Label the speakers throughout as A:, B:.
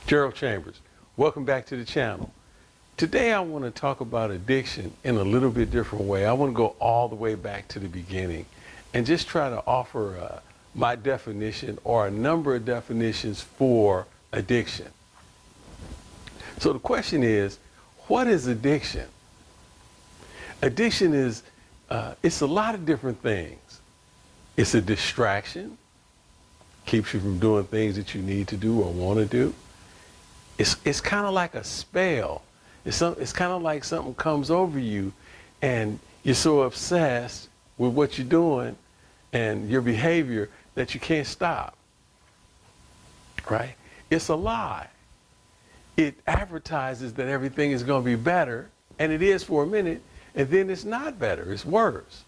A: Gerald Chambers. Welcome back to the channel. Today I want to talk about addiction in a little bit different way. I want to go all the way back to the beginning and just try to offer my definition or a number of definitions for addiction. So the question is, what is addiction? Addiction is, it's a lot of different things. It's a distraction, keeps you from doing things that you need to do or want to do. It's kind of like a spell. It's kind of like something comes over you and you're so obsessed with what you're doing and your behavior that you can't stop, right? It's a lie. It advertises that everything is going to be better, and it is for a minute, and then it's not better, it's worse.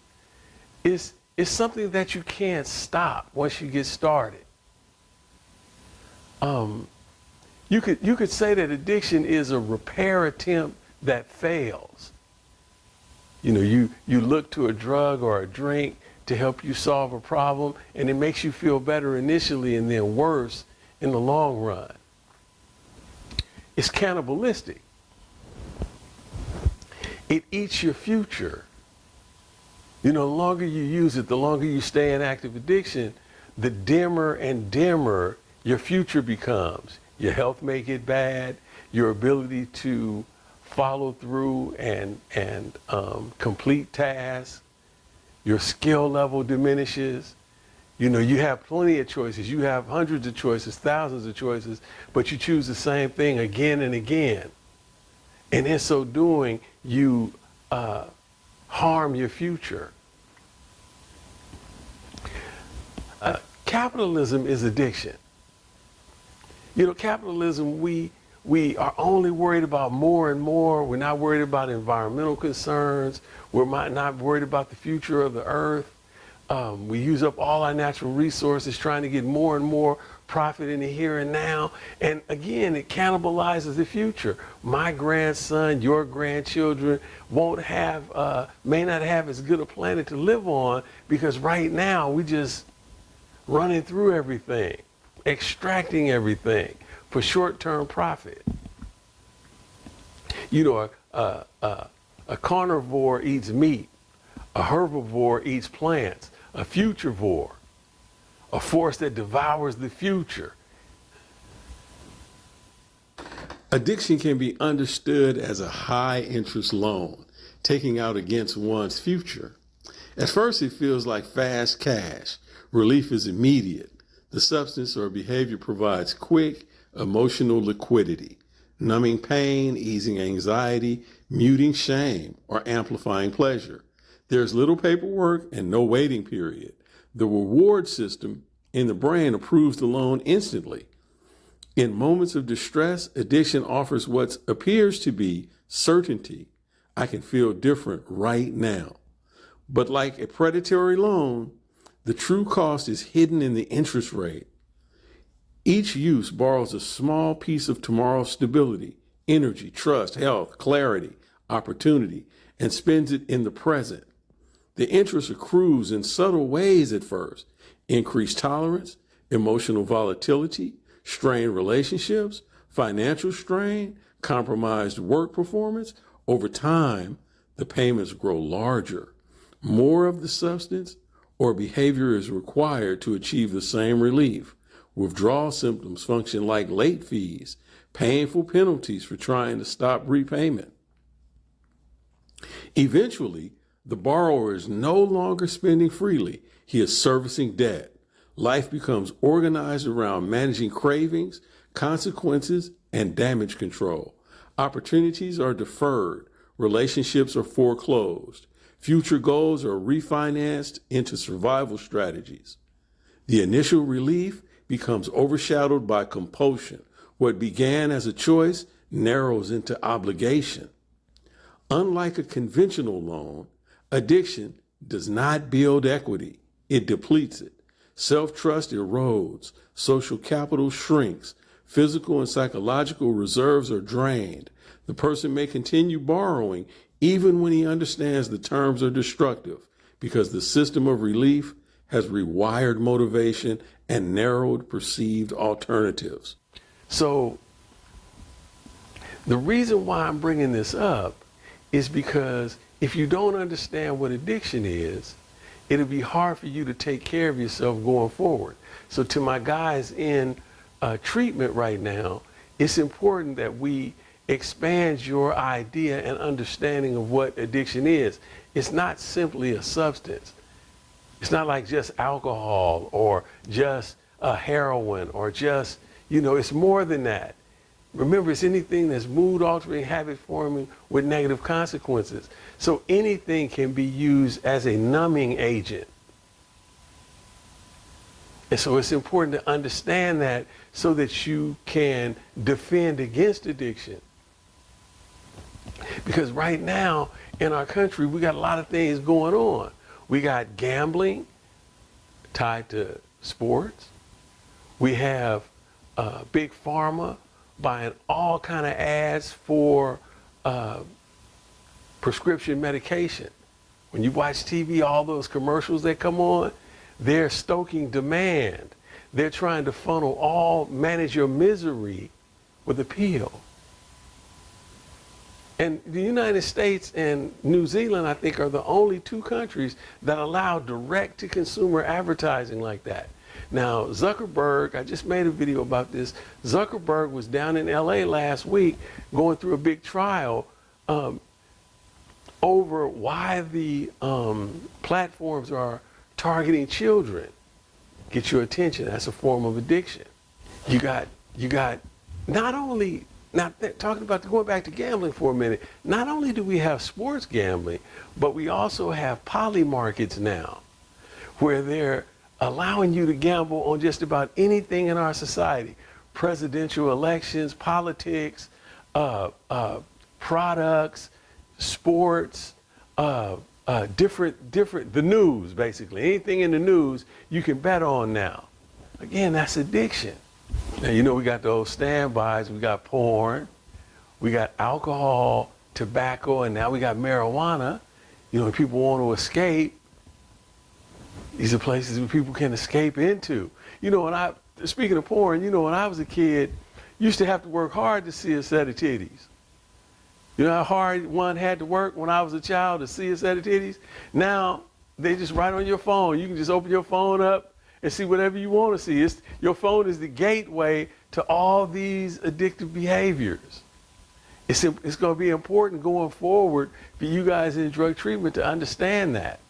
A: It's something that you can't stop once you get started. You could say that addiction is a repair attempt that fails. You know, you look to a drug or a drink to help you solve a problem, and it makes you feel better initially and then worse in the long run. It's cannibalistic. It eats your future. You know, the longer you use it, the longer you stay in active addiction, the dimmer and dimmer your future becomes. Your health may get bad, your ability to follow through and complete tasks, your skill level diminishes. You know, you have plenty of choices. You have hundreds of choices, thousands of choices, but you choose the same thing again and again. And in so doing, you harm your future. Capitalism is addiction. You know, capitalism, we are only worried about more and more. We're not worried about environmental concerns. We're not worried about the future of the earth. We use up all our natural resources trying to get more and more profit in the here and now. And again, it cannibalizes the future. My grandson, your grandchildren may not have as good a planet to live on because right now we just running through everything, extracting everything for short-term profit. You know, a carnivore eats meat, a herbivore eats plants, a futurivore, a force that devours the future. Addiction can be understood as a high-interest loan, taking out against one's future. At first, it feels like fast cash. Relief is immediate. The substance or behavior provides quick emotional liquidity, numbing pain, easing anxiety, muting shame, or amplifying pleasure. There's little paperwork and no waiting period. The reward system in the brain approves the loan instantly. In moments of distress, addiction offers what appears to be certainty. I can feel different right now. But like a predatory loan, the true cost is hidden in the interest rate. Each use borrows a small piece of tomorrow's stability, energy, trust, health, clarity, opportunity, and spends it in the present. The interest accrues in subtle ways at first: increased tolerance, emotional volatility, strained relationships, financial strain, compromised work performance. Over time, the payments grow larger. More of the substance or behavior is required to achieve the same relief. Withdrawal symptoms function like late fees, painful penalties for trying to stop repayment. Eventually, the borrower is no longer spending freely. He is servicing debt. Life becomes organized around managing cravings, consequences, and damage control. Opportunities are deferred. Relationships are foreclosed. Future goals are refinanced into survival strategies. The initial relief becomes overshadowed by compulsion. What began as a choice narrows into obligation. Unlike a conventional loan, addiction does not build equity. It depletes it. Self-trust erodes. Social capital shrinks. Physical and psychological reserves are drained. The person may continue borrowing even when he understands the terms are destructive, because the system of relief has rewired motivation and narrowed perceived alternatives. So The reason why I'm bringing this up is because if you don't understand what addiction is, it'll be hard for you to take care of yourself going forward. So to my guys in treatment right now, it's important that we expand your idea and understanding of what addiction is. It's not simply a substance. It's not like just alcohol or just heroin or just, it's more than that. Remember, it's anything that's mood altering, habit forming with negative consequences. So anything can be used as a numbing agent. And so it's important to understand that so that you can defend against addiction. Because right now in our country, we got a lot of things going on. We got gambling tied to sports. We have big pharma buying all kind of ads for prescription medication. When you watch TV, all those commercials that come on, they're stoking demand. They're trying to manage your misery with a pill. And the United States and New Zealand, I think, are the only two countries that allow direct-to-consumer advertising like that. Now, Zuckerberg, I just made a video about this. Zuckerberg was down in LA last week going through a big trial over why the platforms are targeting children. Get your attention. That's a form of addiction. You got not only, talking about going back to gambling for a minute, not only do we have sports gambling, but we also have poly markets now where they're allowing you to gamble on just about anything in our society. Presidential elections, politics, products, sports, the news, basically. Anything in the news you can bet on now. Again, that's addiction. Now, we got those standbys, we got porn, we got alcohol, tobacco, and now we got marijuana. If people want to escape, these are places where people can escape into. Speaking of porn, when I was a kid, used to have to work hard to see a set of titties. You know how hard one had to work when I was a child to see a set of titties? Now, they just right on your phone. You can just open your phone up and see whatever you want to see. Your phone is the gateway to all these addictive behaviors. It's going to be important going forward for you guys in drug treatment to understand that.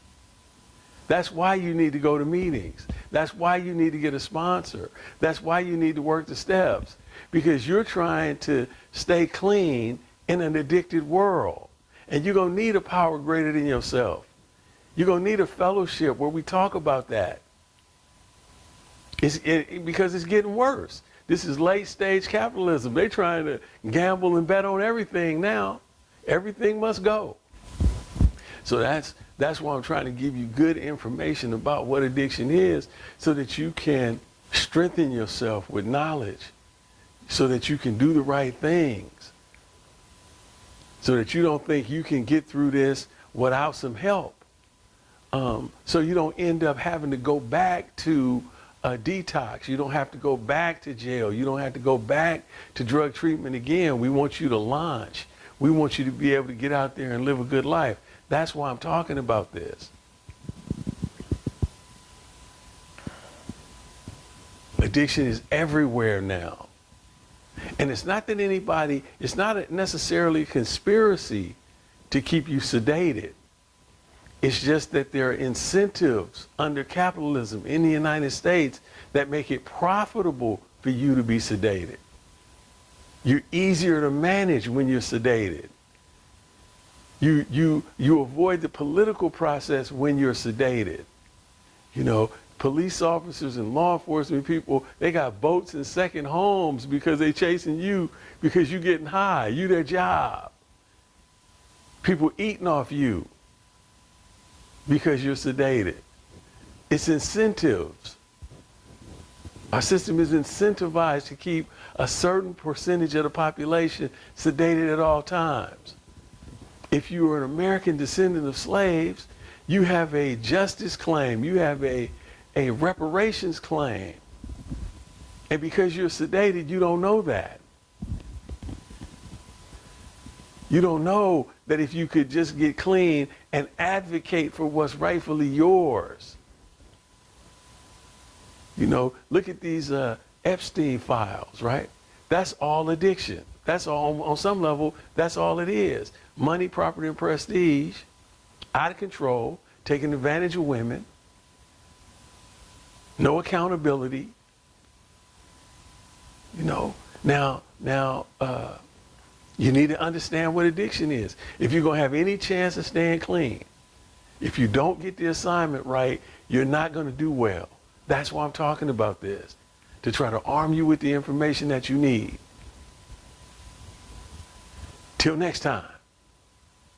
A: That's why you need to go to meetings. That's why you need to get a sponsor. That's why you need to work the steps. Because you're trying to stay clean in an addicted world. And you're going to need a power greater than yourself. You're going to need a fellowship where we talk about that. Because it's getting worse. This is late stage capitalism. They're trying to gamble and bet on everything now. Everything must go. So that's why I'm trying to give you good information about what addiction is so that you can strengthen yourself with knowledge, so that you can do the right things, so that you don't think you can get through this without some help. So you don't end up having to go back to a detox. You don't have to go back to jail. You don't have to go back to drug treatment again. We want you to launch. We want you to be able to get out there and live a good life. That's why I'm talking about this. Addiction is everywhere now. And it's not that it's not necessarily a conspiracy to keep you sedated. It's just that there are incentives under capitalism in the United States that make it profitable for you to be sedated. You're easier to manage when you're sedated. You avoid the political process when you're sedated. Police officers and law enforcement people, they got boats and second homes because they chasing you because you're getting high. You their job. People eating off you because you're sedated. It's incentives. Our system is incentivized to keep a certain percentage of the population sedated at all times. If you are an American descendant of slaves, you have a justice claim. You have a reparations claim. And because you're sedated, you don't know that. You don't know that if you could just get clean and advocate for what's rightfully yours. You know, look at these Epstein files, right? That's all addiction. That's all, on some level, that's all it is. Money, property, and prestige, out of control, taking advantage of women, no accountability. You know, now, you need to understand what addiction is. If you're going to have any chance of staying clean, if you don't get the assignment right, you're not going to do well. That's why I'm talking about this, to try to arm you with the information that you need. Till next time.